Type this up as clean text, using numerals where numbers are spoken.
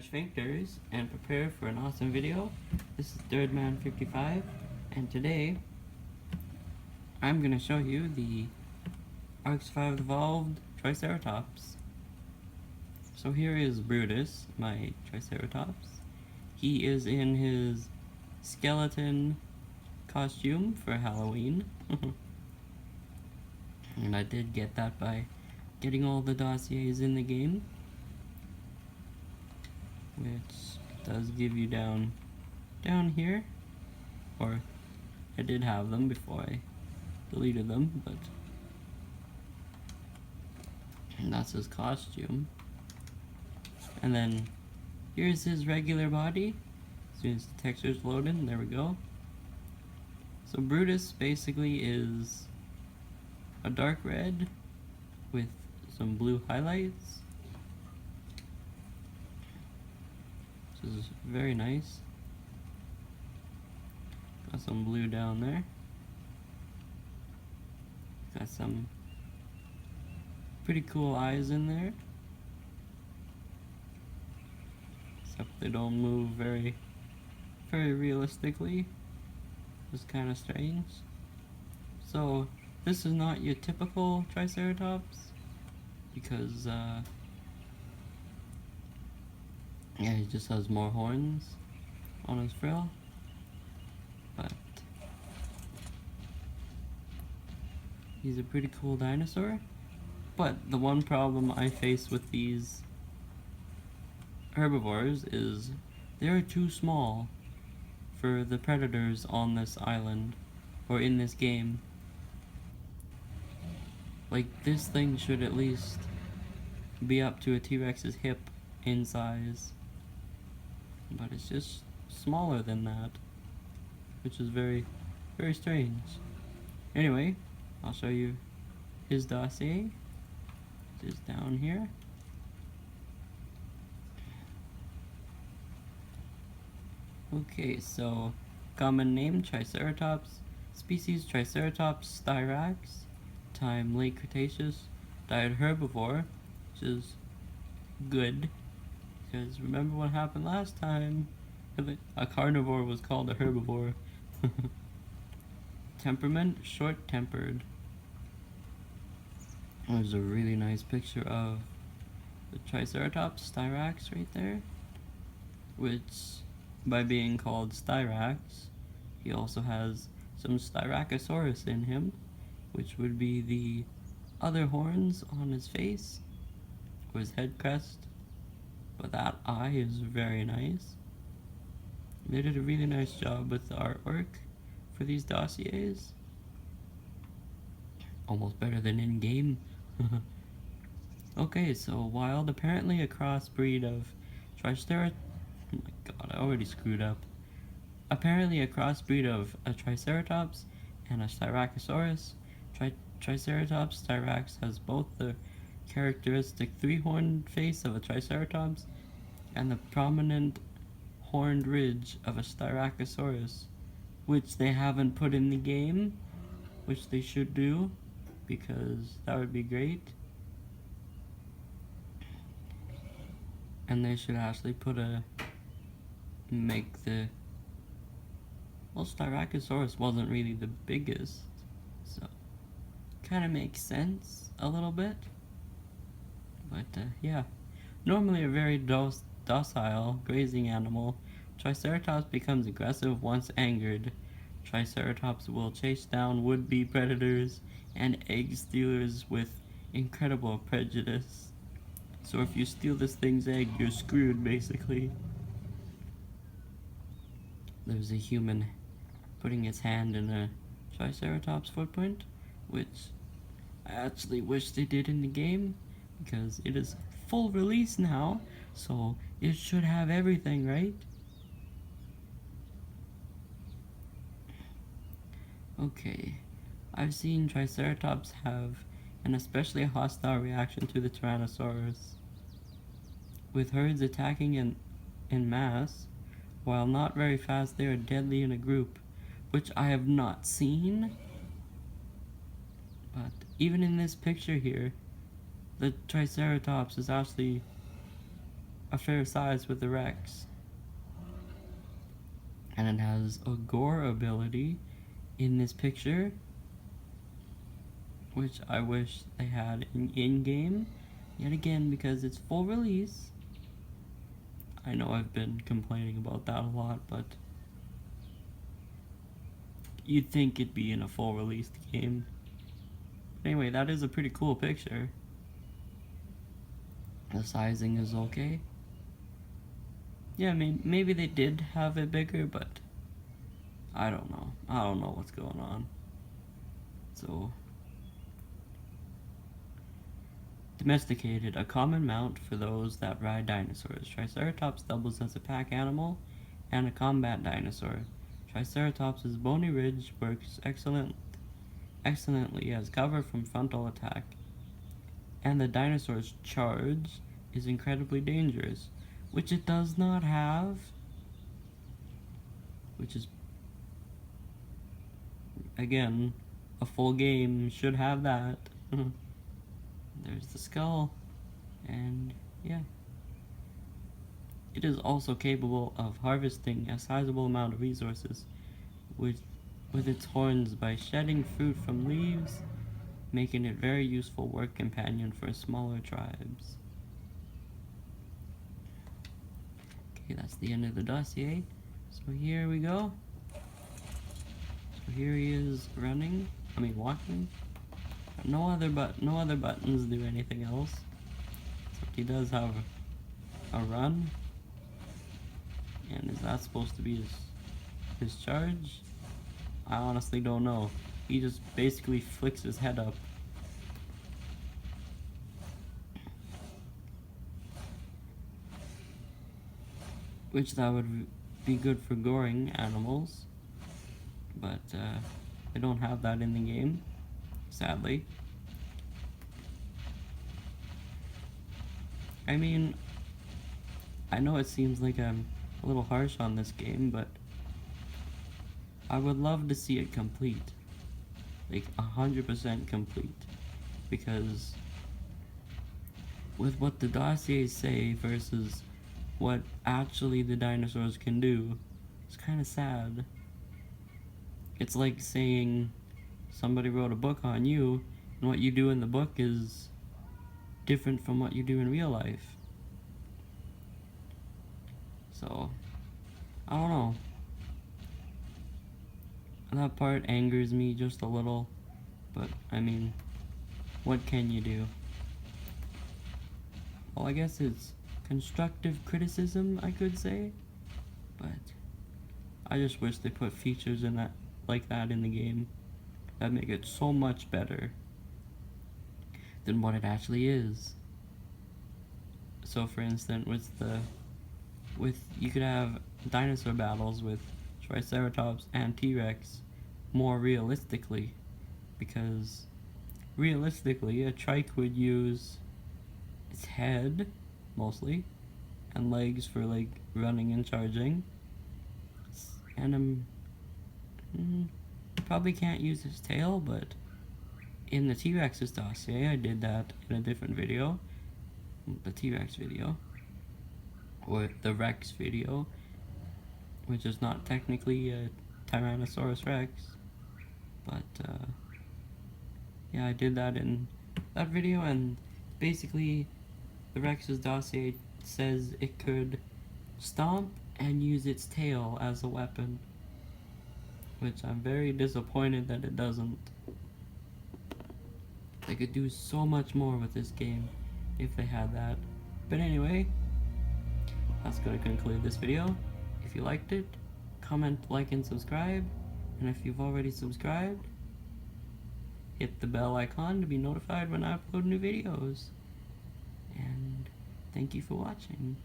sphincters and prepare for an awesome video. This is Thirdman55, and today I'm going to show you the Ark Survival Evolved Triceratops. So here is Brutus, my Triceratops. He is in his skeleton costume for Halloween. And I did get that by getting all the dossiers in the game, which does give you down here, or I did have them before I deleted them, but that's his costume. And then here's his regular body. As soon as the texture's loaded, there we go. So Brutus basically is a dark red with some blue highlights. This is very nice. Got some blue down there. Got some pretty cool eyes in there. Except they don't move very realistically. It's kind of strange. So this is not your typical Triceratops, because yeah, he just has more horns on his frill, but he's a pretty cool dinosaur. But the one problem I face with these herbivores is they're too small for the predators on this island, or in this game. Like, this thing should at least be up to a T-Rex's hip in size, but it's just smaller than that, which is very strange. Anyway, I'll show you his dossier, which is down here. Okay, so common name Triceratops, species Triceratops styrax, time late Cretaceous, diet herbivore, which is good, because remember what happened last time? A carnivore was called a herbivore. Temperament, short-tempered. There's a really nice picture of the Triceratops styrax right there, which, by being called styrax, he also has some Styracosaurus in him, which would be the other horns on his face, or his head crest. But that eye is very nice. They did a really nice job with the artwork for these dossiers. Almost better than in-game. Okay, so wild, apparently a crossbreed of Triceratops. Oh my god, I already screwed up. Apparently a crossbreed of a Triceratops and a Styracosaurus. Triceratops styrax has both the characteristic three-horned face of a Triceratops and the prominent horned ridge of a Styracosaurus, which they haven't put in the game, which they should do, because that would be great. And they should actually make the, well, Styracosaurus wasn't really the biggest, so kind of makes sense a little bit. But yeah, normally a very docile grazing animal, Triceratops becomes aggressive once angered. Triceratops will chase down would-be predators and egg stealers with incredible prejudice. So if you steal this thing's egg, you're screwed, basically. There's a human putting his hand in a Triceratops footprint, which I actually wish they did in the game, because it is full release now, so it should have everything, right? Okay, I've seen Triceratops have an especially hostile reaction to the Tyrannosaurus, with herds attacking in mass. While not very fast, they are deadly in a group, which I have not seen. But even in this picture here, the Triceratops is actually a fair size with the Rex. And it has a gore ability in this picture, which I wish they had in-game, yet again, because it's full release. I know I've been complaining about that a lot, but you'd think it'd be in a full released game. But anyway, that is a pretty cool picture. The sizing is okay. Yeah, maybe they did have it bigger, but I don't know. I don't know what's going on. So, domesticated, a common mount for those that ride dinosaurs. Triceratops doubles as a pack animal and a combat dinosaur. Triceratops' bony ridge works excellently as cover from frontal attack, and the dinosaur's charge is incredibly dangerous, which it does not have, which is, again, a full game should have that. There's the skull, and yeah. It is also capable of harvesting a sizable amount of resources with its horns by shedding fruit from leaves, making it very useful work companion for smaller tribes. Okay, that's the end of the dossier. So here we go. So here he is walking. No other buttons do anything else. Except he does have a run. And is that supposed to be his charge? I honestly don't know. He just basically flicks his head up. Which that would be good for goring animals. But they don't have that in the game, sadly. I mean, I know it seems like I'm a little harsh on this game, but I would love to see it complete. Like 100% complete. Because with what the dossiers say versus what actually the dinosaurs can do, it's kind of sad. It's like saying somebody wrote a book on you, and what you do in the book is different from what you do in real life. So, I don't know. That part angers me just a little, but I mean, what can you do? Well, I guess it's constructive criticism, I could say, but I just wish they put features in that like that in the game that make it so much better than what it actually is. So, for instance, you could have dinosaur battles with Triceratops and T-Rex more realistically, because realistically a trike would use its head mostly and legs for like running and charging, and probably can't use his tail, but in the T-Rex's dossier I did that in a different video, the T-Rex video, or the Rex video, which is not technically a Tyrannosaurus Rex, but yeah, I did that in that video, and basically the Rex's dossier says it could stomp and use its tail as a weapon, which I'm very disappointed that it doesn't. They could do so much more with this game if they had that. But anyway, that's going to conclude this video. If you liked it, comment, like, and subscribe. And if you've already subscribed, hit the bell icon to be notified when I upload new videos. And thank you for watching.